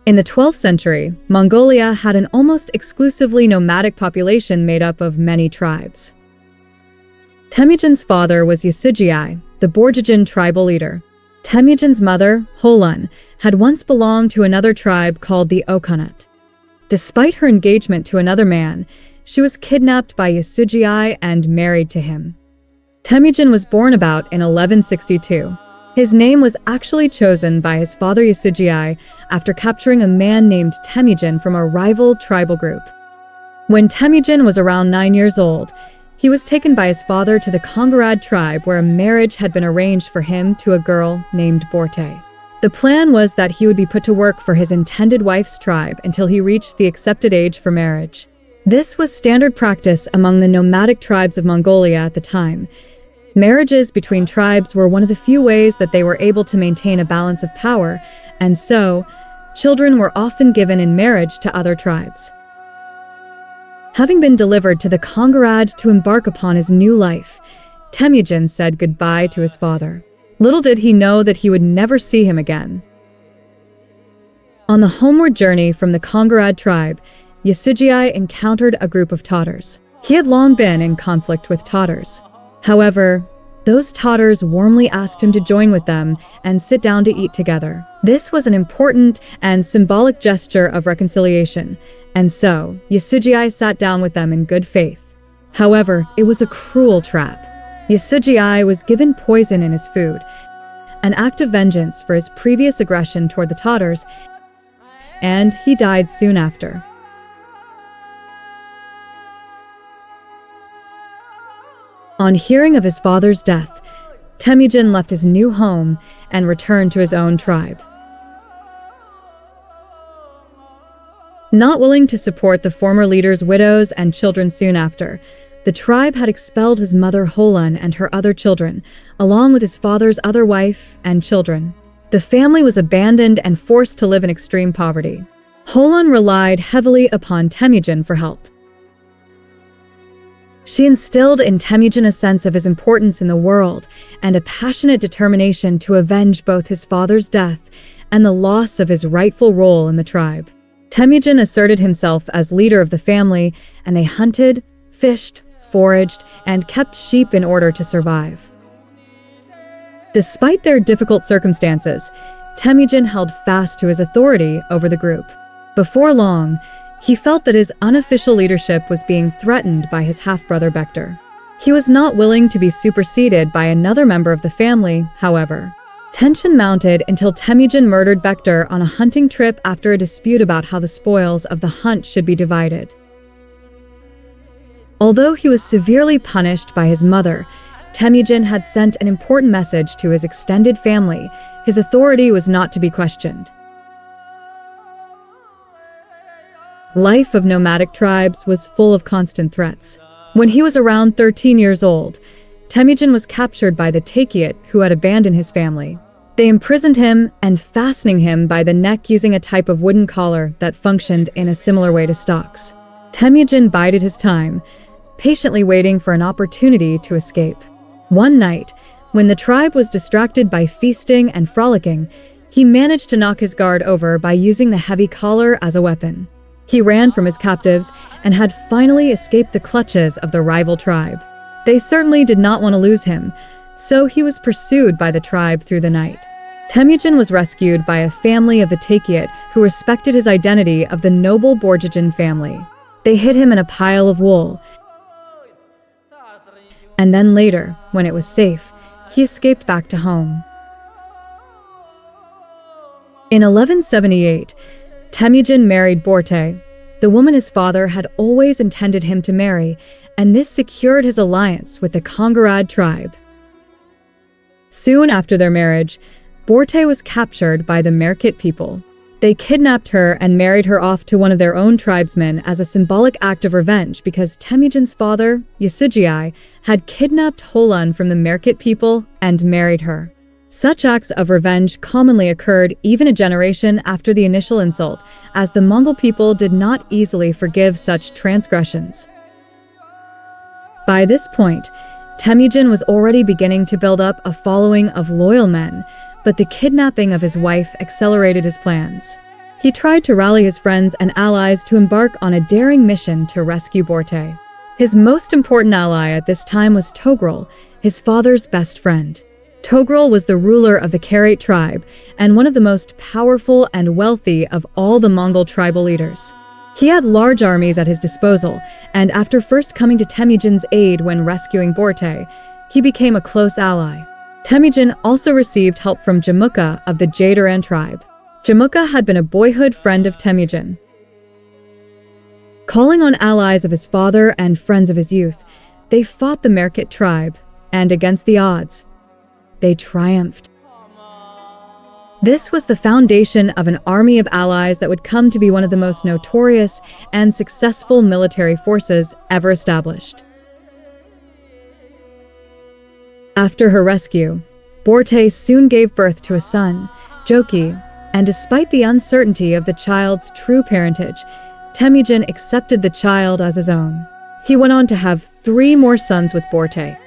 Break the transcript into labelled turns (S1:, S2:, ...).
S1: In the 12th century, Mongolia had an almost exclusively nomadic population made up of many tribes. Temüjin's father was Yasugi, the Borjigin tribal leader. Temüjin's mother, Holun, had once belonged to another tribe called the Okanut. Despite her engagement to another man, she was kidnapped by Yasugi and married to him. Temüjin was born about in 1162. His name was actually chosen by his father Yasugi after capturing a man named Temüjin from a rival tribal group. When Temüjin was around 9 years old, he was taken by his father to the Kongarad tribe where a marriage had been arranged for him to a girl named Borte. The plan was that he would be put to work for his intended wife's tribe until he reached the accepted age for marriage. This was standard practice among the nomadic tribes of Mongolia at the time. Marriages between tribes were one of the few ways that they were able to maintain a balance of power, and so, children were often given in marriage to other tribes. Having been delivered to the Kongarad to embark upon his new life, Temüjin said goodbye to his father. Little did he know that he would never see him again. On the homeward journey from the Kongarad tribe, Yasugi encountered a group of Tatars. He had long been in conflict with Tatars. However, those Tatars warmly asked him to join with them and sit down to eat together. This was an important and symbolic gesture of reconciliation, and so Yasugi sat down with them in good faith. However, it was a cruel trap. Yasugi was given poison in his food, an act of vengeance for his previous aggression toward the Tatars, and he died soon after. On hearing of his father's death, Temüjin left his new home and returned to his own tribe. Not willing to support the former leader's widows and children soon after, the tribe had expelled his mother Holun and her other children, along with his father's other wife and children. The family was abandoned and forced to live in extreme poverty. Holun relied heavily upon Temüjin for help. She instilled in Temüjin a sense of his importance in the world and a passionate determination to avenge both his father's death and the loss of his rightful role in the tribe. Temüjin asserted himself as leader of the family, and they hunted, fished, foraged, and kept sheep in order to survive. Despite their difficult circumstances, Temüjin held fast to his authority over the group. Before long, he felt that his unofficial leadership was being threatened by his half-brother Bektar. He was not willing to be superseded by another member of the family, however. Tension mounted until Temüjin murdered Bektar on a hunting trip after a dispute about how the spoils of the hunt should be divided. Although he was severely punished by his mother, Temüjin had sent an important message to his extended family. His authority was not to be questioned. Life of nomadic tribes was full of constant threats. When he was around 13 years old, Temüjin was captured by the Takiat who had abandoned his family. They imprisoned him and fastening him by the neck using a type of wooden collar that functioned in a similar way to stocks. Temüjin bided his time, patiently waiting for an opportunity to escape. One night, when the tribe was distracted by feasting and frolicking, he managed to knock his guard over by using the heavy collar as a weapon. He ran from his captives and had finally escaped the clutches of the rival tribe. They certainly did not want to lose him, so he was pursued by the tribe through the night. Temüjin was rescued by a family of the Takiat who respected his identity of the noble Borjigin family. They hid him in a pile of wool, and then later, when it was safe, he escaped back to home. In 1178, Temüjin married Borte, the woman his father had always intended him to marry, and this secured his alliance with the Kongarad tribe. Soon after their marriage, Borte was captured by the Merkit people. They kidnapped her and married her off to one of their own tribesmen as a symbolic act of revenge because Temüjin's father, Yasugi, had kidnapped Holun from the Merkit people and married her. Such acts of revenge commonly occurred even a generation after the initial insult, as the Mongol people did not easily forgive such transgressions. By this point, Temüjin was already beginning to build up a following of loyal men, but the kidnapping of his wife accelerated his plans. He tried to rally his friends and allies to embark on a daring mission to rescue Borte. His most important ally at this time was Togrul, his father's best friend. Togrul was the ruler of the Karate tribe and one of the most powerful and wealthy of all the Mongol tribal leaders. He had large armies at his disposal, and after first coming to Temüjin's aid when rescuing Borte, he became a close ally. Temüjin also received help from Jamukha of the Jadaran tribe. Jamukha had been a boyhood friend of Temüjin. Calling on allies of his father and friends of his youth, they fought the Merkit tribe, and against the odds, they triumphed. This was the foundation of an army of allies that would come to be one of the most notorious and successful military forces ever established. After her rescue, Borte soon gave birth to a son, Joki, and despite the uncertainty of the child's true parentage, Temüjin accepted the child as his own. He went on to have 3 more sons with Borte.